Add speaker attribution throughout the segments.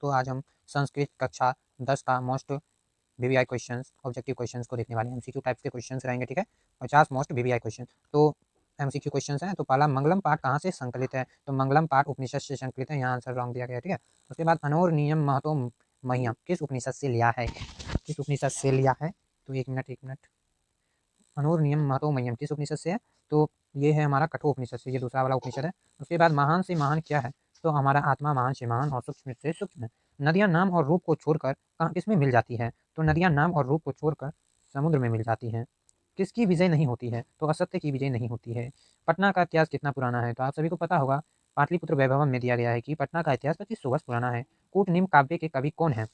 Speaker 1: तो आज हम संस्कृत कक्षा 10 का most VVI questions objective questions को देखने वाले हैं। एमसीक्यू टाइप के क्वेश्चंस रहेंगे, ठीक है। 50 मोस्ट वीवीआई क्वेश्चन। तो एमसीक्यू क्वेश्चंस हैं। तो पहला, मंगलम पाठ कहाँ से संकलित है? तो मंगलम पाठ उपनिषद से संकलित है। यहाँ आंसर रॉन्ग दिया गया है, ठीक है। उसके बाद अनोर नियम महतो महियम किस उपनिषद से लिया है? किस उपनिषद से लिया है? तो एक मिनट। अनोर नियम महतो महियम किस उपनिषद से है? तो ये है हमारा कठोर उपनिषद से, ये दूसरा वाला उपनिषद है। उसके बाद महान से महान क्या है? तो हमारा आत्मा महान से महान और सूक्ष्म से सूक्ष्म है। नदियां नाम और रूप को छोड़कर कहाँ किसमें मिल जाती है? तो नदियां नाम और रूप को छोड़कर समुद्र में मिल जाती हैं। किसकी विजय नहीं होती है? तो असत्य की विजय नहीं होती है। पटना का इतिहास कितना पुराना है? तो आप सभी को पता होगा, पाटलिपुत्र वैभवम में दिया गया है कि पटना का इतिहास 2500 वर्ष पुराना है। कूटनीम काव्य के कवि कौन है?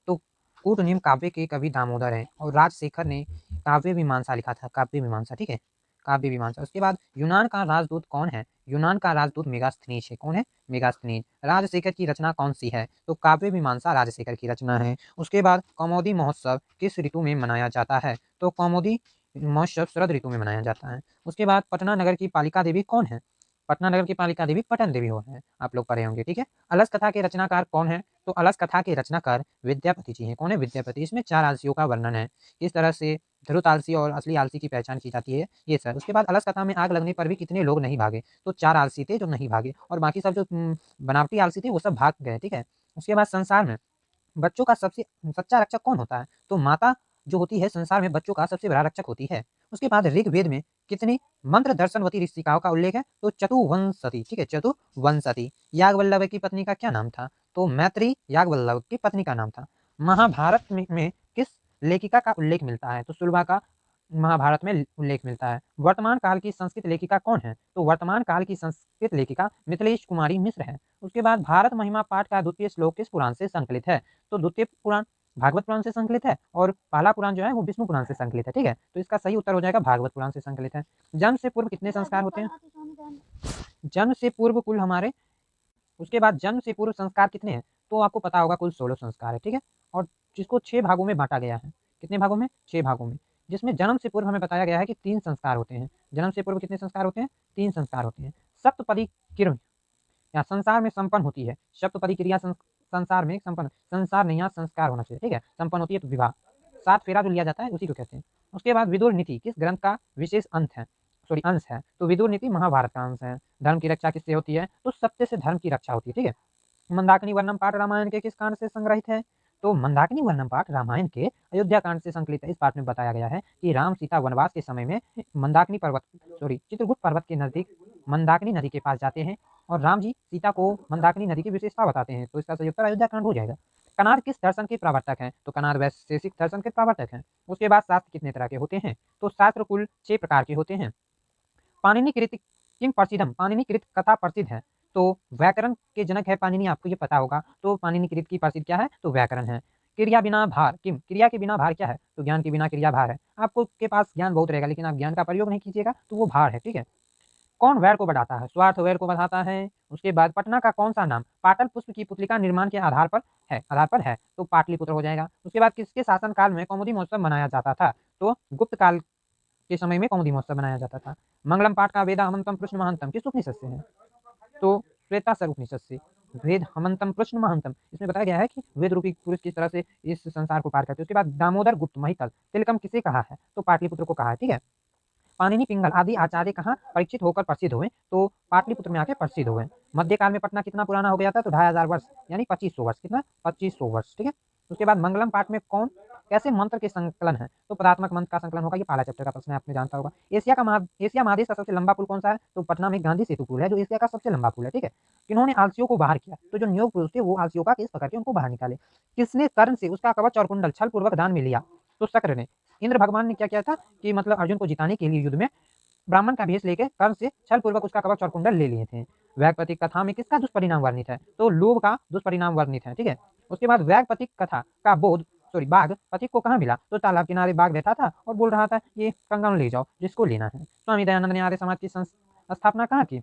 Speaker 1: तो कूटनीम काव्य के कवि दामोदर हैं और राजशेखर ने काव्य मीमांसा लिखा था, काव्य मीमांसा, ठीक है, काव्य मीमांसा। उसके बाद यूनान का राजदूत कौन है? यूनान का राजदूत मेगास्थनीज है। कौन है? मेगास्थनीज। राजशेखर की रचना कौन सी है? तो काव्य मीमांसा राजशेखर की रचना है। उसके बाद कौमुदी महोत्सव किस ऋतु में मनाया जाता है? तो कौमुदी महोत्सव शरद ऋतु में मनाया जाता है। उसके बाद पटना नगर की पालिका देवी कौन है? पटना नगर की पालिका देवी पटन देवी हो है, आप लोग पढ़े होंगे, ठीक है। अलस कथा के रचनाकार कौन है? तो अलस कथा के रचनाकार विद्यापति जी हैं। कौन है? विद्यापति। इसमें 4 आलसियों का वर्णन है, किस तरह से ध्रुत आलसी और असली आलसी की पहचान की जाती है, ये सर। उसके बाद अलस कथा में आग लगने पर भी कितने लोग नहीं भागे? तो 4 आलसी थे जो नहीं भागे, और बाकी सब जो बनावटी आलसी थे वो सब भाग गए, ठीक है। उसके बाद संसार में बच्चों का सबसे सच्चा रक्षक कौन होता है? तो माता जो होती है संसार में बच्चों का सबसे बड़ा रक्षक होती है। उसके बाद ऋग्वेद में कितनी मंत्र दर्शनवती ऋषिकाओं का उल्लेख है? तो चतुवंशती, ठीक है, चतुवंशती। याज्ञवल्क्य की पत्नी का क्या नाम था? तो मैत्री याज्ञवल्क्य की पत्नी का नाम था। महाभारत में किस लेखिका का उल्लेख मिलता है? तो सुलभा का महाभारत में उल्लेख मिलता है। वर्तमान काल की संस्कृत लेखिका कौन है? तो वर्तमान काल की संस्कृत लेखिका मिथिलेश कुमारी मिश्र है। उसके बाद भारत महिमा पाठ का द्वितीय श्लोक किस पुराण से संकलित है? तो द्वितीय पुराण भागवत पुराण से संकलित है, और पहला पुराण जो है वो विष्णु पुराण से संकलित है, ठीक है। तो इसका सही उत्तर हो जाएगा भागवत पुराण से संकलित है। जन्म से पूर्व कितने संस्कार होते हैं? जन्म से पूर्व कुल हमारे, उसके बाद जन्म से पूर्व संस्कार कितने हैं? तो आपको पता होगा कुल 16 संस्कार है, ठीक है। और जिसको 6 भागों में बांटा गया है। कितने भागों में? 6 भागों में। जिसमें जन्म से पूर्व हमें बताया गया है कि 3 संस्कार होते हैं। जन्म से पूर्व कितने संस्कार होते हैं? 3 संस्कार होते हैं। सप्तपदी किरण या संसार में संपन्न होती है। सप्तपदी क्रिया संसार में संपन्न, संसार नहीं, यहाँ संस्कार होना चाहिए, ठीक है। संपन्न होती है तो विवाह, 7 फेरा जो लिया जाता है उसी को कहते हैं। उसके बाद विदुर नीति किस ग्रंथ का विशेष अंत है, सॉरी अंश है? तो विदुर नीति महाभारत का अंश है। धर्म की रक्षा किससे होती है? तो सत्य से धर्म की रक्षा होती है, ठीक है। मंदाकिनी वर्णम पाठ रामायण के किस कांड से संग्रहित है? तो मंदाकिनी वर्णम पाठ रामायण के अयोध्या कांड से संकलित है। इस पाठ में बताया गया है कि राम सीता वनवास के समय में मंदाकिनी पर्वत, सॉरी चित्रकूट पर्वत के नजदीक मंदाकिनी नदी के पास जाते हैं, और राम जी सीता को मंदाकिनी नदी की विशेषता बताते हैं। तो इसका सही उत्तर अयोध्या कांड हो जाएगा। कनार किस दर्शन के प्रवर्तक हैं? तो कनार वैशेषिक दर्शन के प्रवर्तक हैं। उसके बाद शास्त्र कितने तरह के होते हैं? तो शास्त्र कुल 6 प्रकार के होते हैं। पाणिनि कृत किम प्रसिद्धम, पाणिनि कृत कथा प्रसिद्ध है। तो व्याकरण के जनक है पाणिनि, आपको ये पता होगा। तो पाणिनि कृत की प्रसिद्ध क्या है? तो व्याकरण है। क्रिया बिना भार किम, क्रिया के बिना भार क्या है? तो ज्ञान के बिना क्रिया भार है। आपको के पास ज्ञान बहुत रहेगा लेकिन आप ज्ञान का प्रयोग नहीं कीजिएगा तो वो भार है, ठीक है। कौन वैर को बढ़ाता है? स्वार्थ वैर को बढ़ाता है। उसके बाद पटना का कौन सा नाम पाटल पुष्प की पुतलिका निर्माण के आधार पर है? तो पाटलिपुत्र हो जाएगा। उसके बाद किसके शासन काल में कौमुदी महोत्सव मनाया जाता था? तो गुप्त काल के समय में कौमुदी महोत्सव मनाया जाता था। मंगलम पाठ का वेदा हमंतम कृष्ण महंतम किस उपनिषद से है? तो श्वेतासर उपनिषद से। वेद हमंतम कृष्ण महंतम, इसमें बताया गया है कि वेद रूपी पुरुष किस तरह से इस संसार को पार करते हैं। उसके बाद दामोदर गुप्त महितल तिलकम किसे कहा है? तो पाटलिपुत्र को कहा है, ठीक है। पाणिनि पिंगल आदि आचार्य कहाँ परीक्षित होकर प्रसिद्ध हुए? तो पाटलिपुत्र में आके प्रसिद्ध हुए। मध्यकाल में पटना कितना पुराना हो गया था? तो 2500 वर्ष, यानी 2500 वर्ष। कितना? 2500 वर्ष, ठीक है। उसके बाद मंगलम पाठ में कौन कैसे मंत्र के संकलन है? तो पदात्मक मंत्र का संकलन होगा। ये पहला चैप्टर का प्रश्न है, आपने जानता होगा। एशिया महादेश का सबसे लंबा पुल कौन सा है? तो पटना में गांधी सेतु पुल है जो एशिया का सबसे लंबा पुल है, ठीक है। किन्होंने आलसियों को बाहर किया? तो जो नियोग पुरुष थे वो आलसियों का केस पकड़ के उनको बाहर निकाले। किसने कर्ण से उसका कवच और कुंडल छल पूर्वक दान में लिया? तो शक्र ने। इंद्र भगवान ने क्या किया था कि मतलब अर्जुन को जिताने के लिए युद्ध में ब्राह्मण का भेष लेकर कर्ण से छल पूर्वक उसका कवच और कुंडल ले लिए थे। व्यागपतिक कथा में किसका दुष्परिणाम वर्णित है? तो लोभ का दुष्परिणाम वर्णित है, ठीक है। उसके बाद व्यागपतिक कथा का बोध, सॉरी बाघ पथिक को कहाँ मिला? तो तालाब किनारे बाघ बैठा था और बोल रहा था ये कंगन ले जाओ जिसको लेना है। स्वामी दयानंद ने आर्य समाज की स्थापना कहाँ की?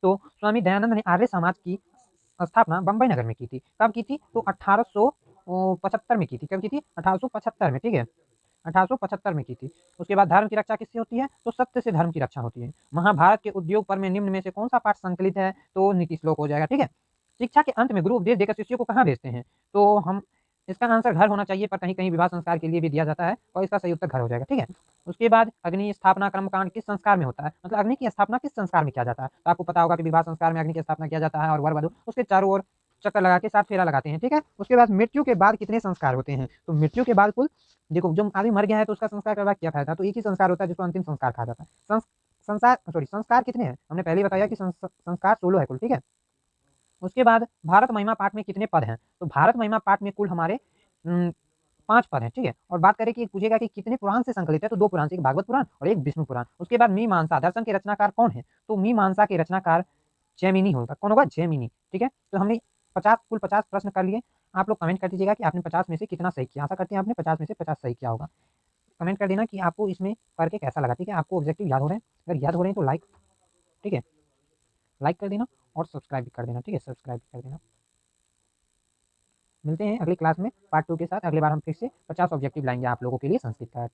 Speaker 1: तो स्वामी दयानंद ने आर्य समाज की स्थापना बंबई नगर में की थी। कब की थी? तो 1875 में की थी। कब की थी? 1875 में, ठीक है। 1875 में की थी। उसके बाद धर्म की रक्षा किससे होती है? तो सत्य से धर्म की रक्षा होती है। महाभारत के उद्योग पर्व में निम्न में से कौन सा पाठ संकलित है? तो नीति श्लोक हो जाएगा, ठीक है। शिक्षा के अंत में गुरु उपदेश देकर शिष्यों को कहाँ भेजते हैं? तो हम इसका आंसर घर होना चाहिए, पर कहीं-कहीं विवाह संस्कार के लिए भी दिया जाता है और इसका सही उत्तर घर हो जाएगा, ठीक है? उसके बाद अग्नि स्थापना कर्मकांड किस संस्कार में होता है? मतलब अग्नि की स्थापना किस संस्कार में किया जाता है? तो आपको पता होगा कि विवाह संस्कार में अग्नि की स्थापना किया जाता है और वर-वधू उसके चारों ओर चक्कर लगा के 7 फेरा लगाते हैं, ठीक है? उसके बाद मृत्यु के बाद कितने संस्कार होते हैं? तो मृत्यु के बाद कुल देखो, जो आदमी मर गया है तो उसका संस्कार करवा क्या फ़ायदा? तो एक ही संस्कार होता है जिसको अंतिम संस्कार कहा जाता है। संस्कार कितने हैं? हमने पहले ही बताया कि संस्कार 16 है कुल, ठीक है? उसके बाद भारत महिमा पाठ में कितने पद हैं? तो भारत महिमा पाठ में कुल हमारे 5 पद हैं, ठीक है? और बात करें कि पूछेगा कि कितने पुराण से संकलित है, तो 2 पुराण से, एक भागवत पुराण और एक विष्णु पुराण। उसके बाद मीमांसा दर्शन के रचनाकार कौन है? तो मीमांसा के रचनाकार जैमिनी होगा। कौन होगा? जैमिनी, ठीक है? तो हमने 50 कुल 50 प्रश्न कर लिए। आप लोग कमेंट कर दीजिएगा कि आपने 50 में से कितना सही किया। आशा करते हैं आपने 50 में से 50 सही किया होगा। कमेंट कर देना कि आपको इसमें करके कैसा लगा, ठीक है? आपको ऑब्जेक्टिव याद हो रहे हैं? अगर याद हो रहे हैं तो लाइक, ठीक है? लाइक कर देना और सब्सक्राइब भी कर देना, ठीक है? सब्सक्राइब भी कर देना। मिलते हैं अगली क्लास में पार्ट 2 के साथ। अगली बार हम फिर से 50 ऑब्जेक्टिव लाएंगे आप लोगों के लिए संस्कृत का।